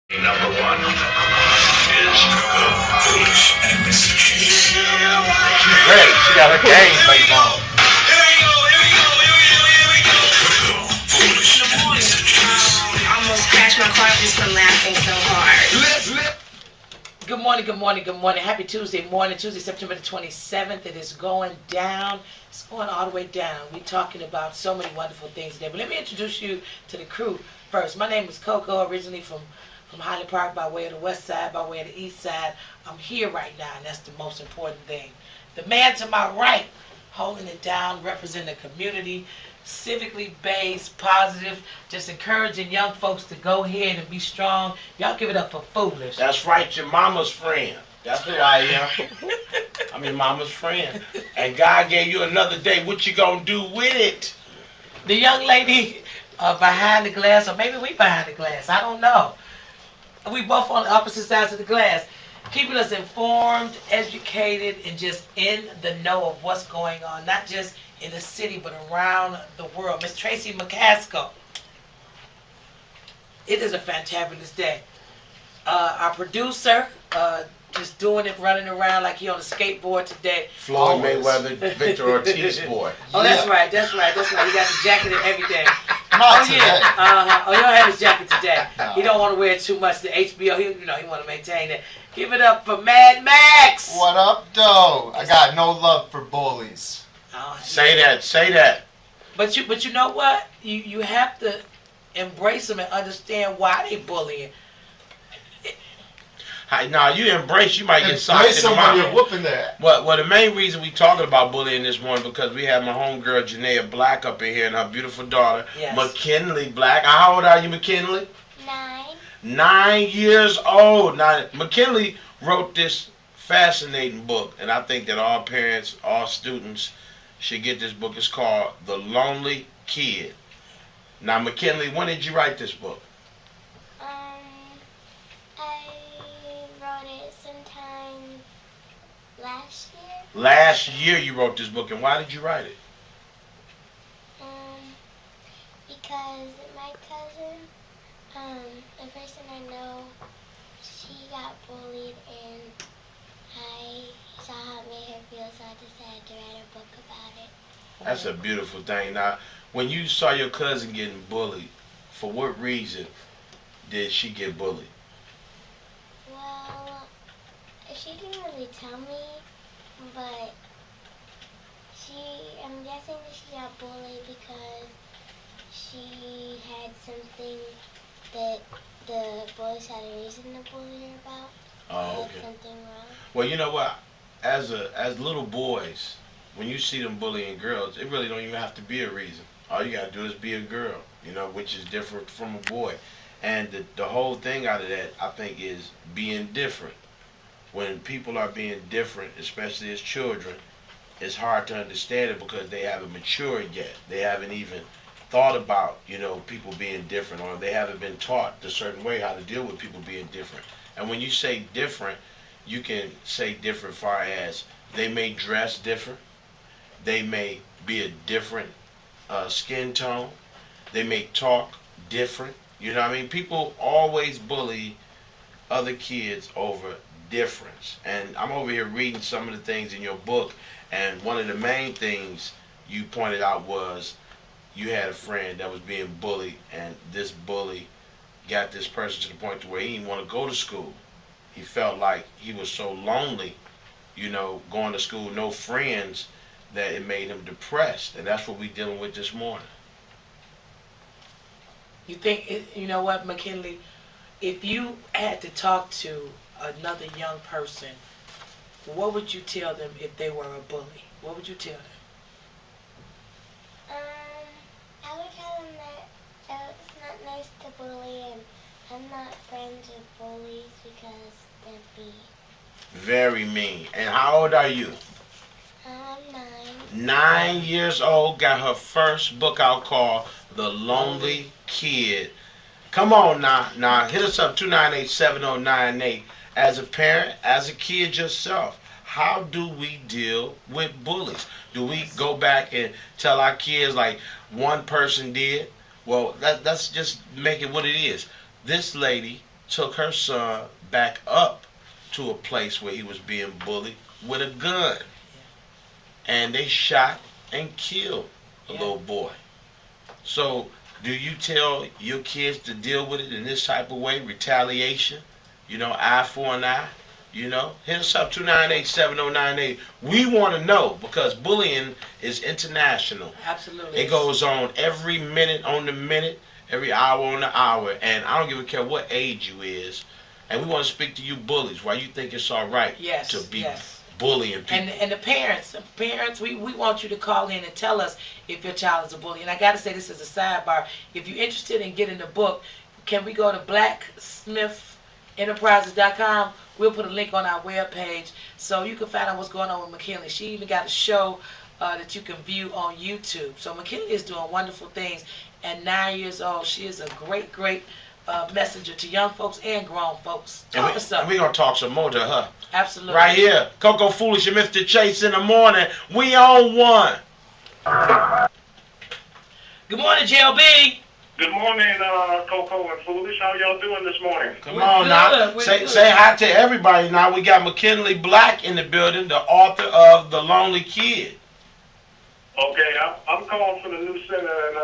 Number one is Coco, foolish and mischievous. She's ready. She got her game face on. Coco, foolish and mischievous. I almost crashed my car just from laughing so hard. Good morning, good morning, good morning. Happy Tuesday morning, Tuesday, September the 27th. It is going down. It's going all the way down. We're talking about so many wonderful things today. But let me introduce you to the crew first. My name is Coco, originally from Highland Park by way of the west side, by way of the east side. I'm here right now, and that's the most important thing. The man to my right, holding it down, representing the community, civically based, positive, just encouraging young folks to go ahead and be strong. Y'all give it up for Foolish. That's right, your mama's friend. That's who I am. I'm your mama's friend. And God gave you another day. What you gonna do with it? The young lady behind the glass, or maybe we behind the glass, I don't know. We both on the opposite sides of the glass, keeping us informed, educated, and just in the know of what's going on, not just in the city, but around the world. Miss Tracy McCaskill. It is a fantabulous day. Our producer, just doing it, running around like he on a skateboard today. Floyd Mayweather, Victor Ortiz boy. Oh, that's right. He got the jacket and everything. Not Oh today. yeah. Oh, you don't have his jacket today. No. He don't want to wear it too much. The HBO, he want to maintain it. Give it up for Mad Max. What up, though? I got no love for bullies. Oh, Say that. But you know what? You have to embrace them and understand why they bullying. Now you embrace, you might get socked Embrace in the someone you're mouth. whooping there. Well, the main reason we talking about bullying this morning because we have my homegirl Janaea Black up in here and her beautiful daughter Yes. MaKinlee Black. How old are you, McKinley? 9. 9 years old. Now McKinley wrote this fascinating book, and I think that all parents, all students should get this book. It's called The Lonely Kid. Now McKinley, when did you write this book? I wrote it sometime last year. Last year you wrote this book, and why did you write it? Because my cousin, the person I know, she got bullied, and I saw how it made her feel, so I decided to write a book about it. That's a beautiful thing. Now, when you saw your cousin getting bullied, for what reason did she get bullied? Well, she didn't really tell me, but I'm guessing that she got bullied because she had something that the boys had a reason to bully her about. Oh, Did okay. something wrong. Well, you know what? As little boys, when you see them bullying girls, it really don't even have to be a reason. All you gotta do is be a girl, which is different from a boy. And the whole thing out of that, I think, is being different. When people are being different, especially as children, it's hard to understand it because they haven't matured yet. They haven't even thought about, people being different, or they haven't been taught the certain way how to deal with people being different. And when you say different, you can say different far as they may dress different, they may be a different skin tone, they may talk different. You know what I mean? People always bully other kids over difference. And I'm over here reading some of the things in your book, and one of the main things you pointed out was you had a friend that was being bullied, and this bully got this person to the point to where he didn't want to go to school. He felt like he was so lonely, going to school, no friends, that it made him depressed. And that's what we're dealing with this morning. You think, you know what, McKinley? If you had to talk to another young person, what would you tell them if they were a bully? What would you tell them? I would tell them that it's not nice to bully, and I'm not friends with bullies because they're mean. Very mean. And how old are you? I'm 9. 9 years old, got her first book out called The Lonely Kid. Come on now, hit us up 298-7098. As a parent, as a kid yourself, how do we deal with bullies? Do we go back and tell our kids like one person did? Well, let's just make it what it is. This lady took her son back up to a place where he was being bullied with a gun. And they shot and killed a little boy. So, do you tell your kids to deal with it in this type of way? Retaliation? Eye for an eye? Hit us up, 298-7098. We want to know, because bullying is international. Absolutely. It goes on every minute on the minute, every hour on the hour, and I don't give a care what age you is. And we want to speak to you bullies. Why you think it's all right to be bullying people? And the parents, we want you to call in and tell us if your child is a bully. And I got to say, this is a sidebar. If you're interested in getting the book, can we go to blacksmithenterprises.com? We'll put a link on our webpage so you can find out what's going on with MaKinlee. She even got a show that you can view on YouTube. So MaKinlee is doing wonderful things. At 9 years old, she is a great, great messenger to young folks and grown folks. Talk us up. And we're going to talk some more to her. Absolutely. Right here. Coco Foolish and Mr. Chase in the morning. We on one. Good morning, JLB. Good morning, Coco and Foolish. How y'all doing this morning? Come on now. Say hi to everybody now. We got MaKinlee Black in the building, the author of The Lonely Kid. Okay, I'm calling for the new center, and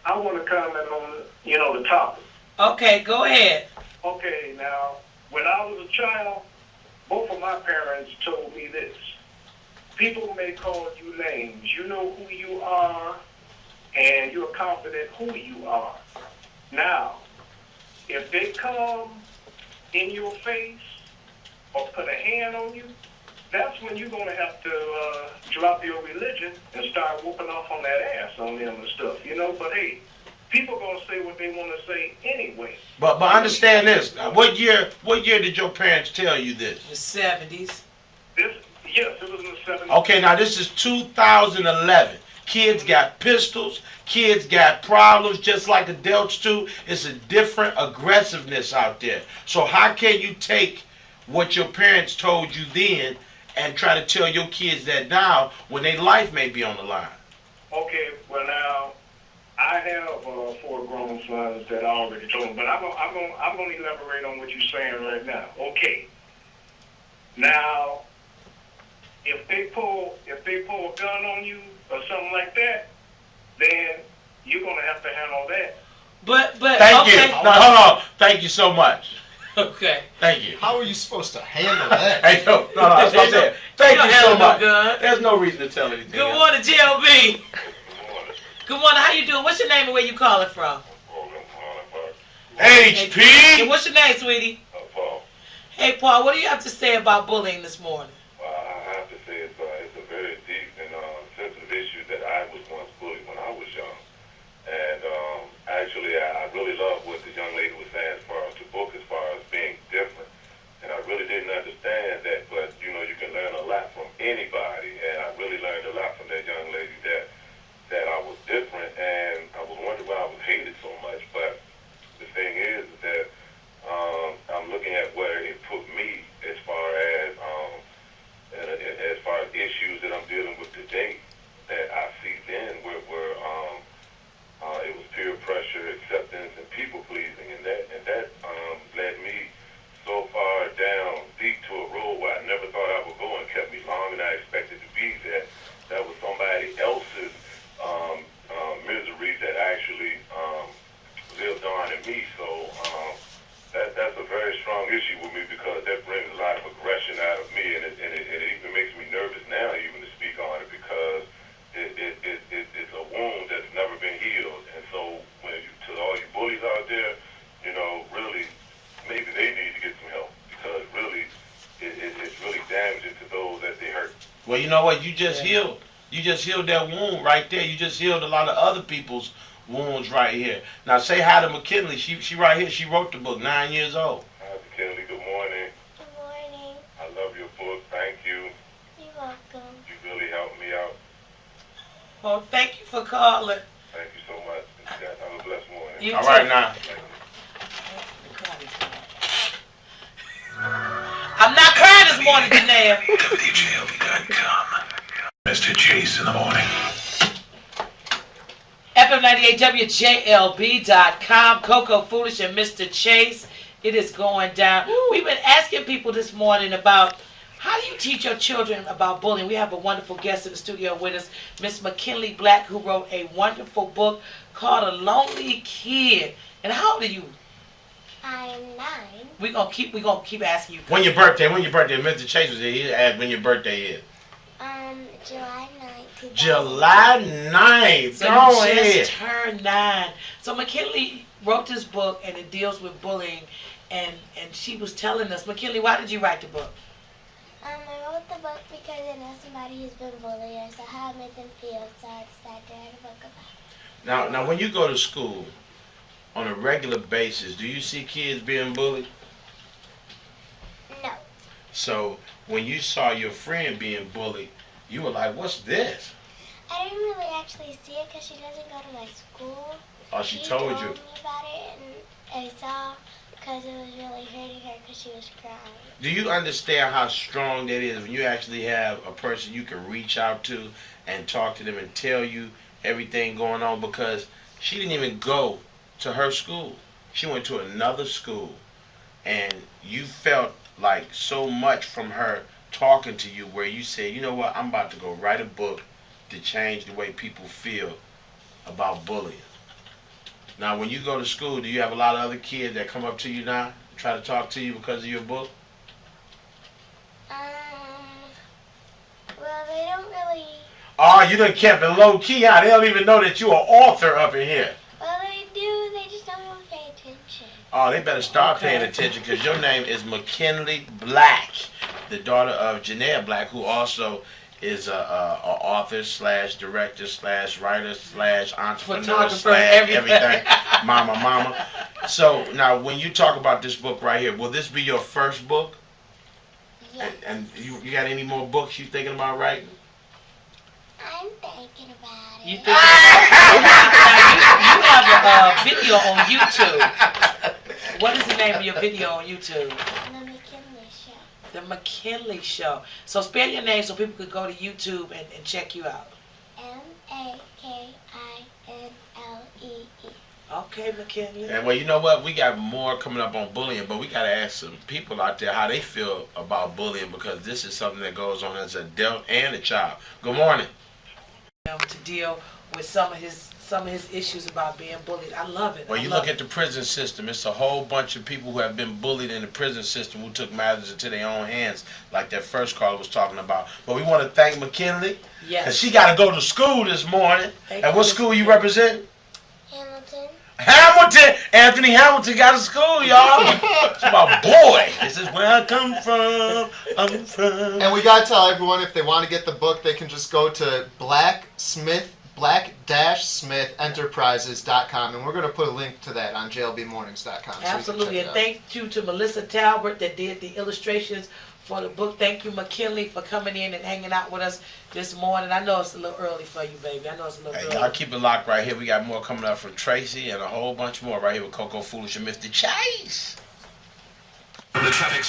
I want to comment on, the topic. Okay, go ahead. Okay, now, when I was a child, both of my parents told me this. People may call you names. You know who you are, and you're confident who you are. Now, if they come in your face or put a hand on you, that's when you're going to have to drop your religion and start whooping off on that ass on them and stuff, But, hey, people are going to say what they want to say anyway. But understand this. What year did your parents tell you this? The 70s. Yes, it was in the 70s. Okay, now this is 2011. Kids got pistols. Kids got problems just like adults do. It's a different aggressiveness out there. So how can you take what your parents told you then and try to tell your kids that now when their life may be on the line? Okay, well now, I have 4 grown sons that I already told them, but I'm going to elaborate on what you're saying right now. Okay. Now, if they pull a gun on you or something like that, then you're going to have to handle that. But Thank you. No, hold on. Thank you so much. Okay. Thank you. How are you supposed to handle that? Hey, no, that's what I said. Thank you so much. Gun. There's no reason to tell anything. Good morning, JLB. Good morning. How you doing? What's your name and where you calling from? HP. Hey, what's your name, sweetie? Paul. Hey, Paul. What do you have to say about bullying this morning? I have to say it's a very deep and sensitive issue that I was once bullied when I was young. And actually, I really love what the young lady was saying as far as the book, as far as being different. And I really didn't understand that, but you can learn a lot from anybody. And I really learned a lot from that young lady that I was different, and I was wondering why I was hated so much. But the thing is that I'm looking at where it put me as far as issues that I'm dealing with today that I see then where it was peer pressure, acceptance, and people pleasing, and that led me so far down deep to a road where I never thought I would go, and kept me longer than I expected to be. That was somebody else's misery that actually lived on in me. So that's a very strong issue with me, because that brings a lot of aggression out of me, and it even makes me nervous now even to speak on it, because it's a wound that's never been healed. And so to all you bullies out there, really maybe they need to get some help, because really it's really damaging to those that they hurt. Well, you know what? You just healed. You just healed that wound right there. You just healed a lot of other people's wounds right here. Now say hi to MaKinlee. She right here. She wrote the book, 9 years old. Hi, MaKinlee. Good morning. Good morning. I love your book. Thank you. You're welcome. You really helped me out. Well, thank you for calling. Thank you so much. You guys have a blessed morning. You All too. right now. I'm not crying this morning, Janelle. WJLB.com. Mr. Chase in the morning. FM 98 WJLB.com. Coco Foolish and Mr. Chase It is going down. We've been asking people this morning about how do you teach your children about bullying. We have a wonderful guest in the studio with us, Miss MaKinlee Black, who wrote a wonderful book called A Lonely Kid. And how old are you? I'm 9. We're gonna keep asking you. When your birthday? Mr. Chase was here. He asked when your birthday is. July 9th. July 9th. So Go you ahead. just turned 9. So MaKinlee wrote this book, and it deals with bullying. And she was telling us, MaKinlee, why did you write the book? I wrote the book because I know somebody who's been bullied, so how it made them feel, so I decided to write a book about it. Now, when you go to school on a regular basis, do you see kids being bullied? No. So when you saw your friend being bullied, you were like, "What's this?" I didn't really actually see it because she doesn't go to my school. Oh, she told you. me about it, and I saw because it was really hurting her because she was crying. Do you understand how strong that is when you actually have a person you can reach out to and talk to them and tell you everything going on? Because she didn't even go to her school. She went to another school, and you felt like so much from her talking to you where you said, you know what, I'm about to go write a book to change the way people feel about bullying. Now, when you go to school, do you have a lot of other kids that come up to you now, try to talk to you because of your book? Well, they don't really. Oh, you done kept it low key, huh? They don't even know that you are author up in here. Well, they do. They just don't want to pay attention. Oh, they better start paying attention because your name is MaKinlee Black, the daughter of Janelle Black, who also is a author slash director slash writer slash entrepreneur Photographer, slash everything. everything. Mama. So now, when you talk about this book right here, will this be your first book? Yeah. And you got any more books you thinking about writing? I'm thinking about it. You think you have a video on YouTube. What is the name of your video on YouTube? The MaKinlee Show. The MaKinlee Show. So spell your name so people could go to YouTube and check you out. MaKinlee. Okay, MaKinlee. And well, you know what? We got more coming up on bullying, but we got to ask some people out there how they feel about bullying because this is something that goes on as an adult and a child. Good morning. To deal with some of his issues about being bullied. I love it. Well, you look at the prison system. It's a whole bunch of people who have been bullied in the prison system who took matters into their own hands, like that first caller was talking about. But we want to thank MaKinlee because she got to go to school this morning. And what school you represent? Hamilton. Anthony Hamilton got a school, y'all. It's my boy. This is where I come from. I'm from. And we gotta tell everyone if they want to get the book, they can just go to black-smith-enterprises.com, and we're gonna put a link to that on JLBmornings.com. Absolutely, and thank you to Melissa Talbert that did the illustrations for the book. Thank you, MaKinlee, for coming in and hanging out with us this morning. I know it's a little early for you, baby. I know it's a little early. Y'all keep it locked right here. We got more coming up from Tracy and a whole bunch more right here with Coco Foolish and Mr. Chase. The traffic.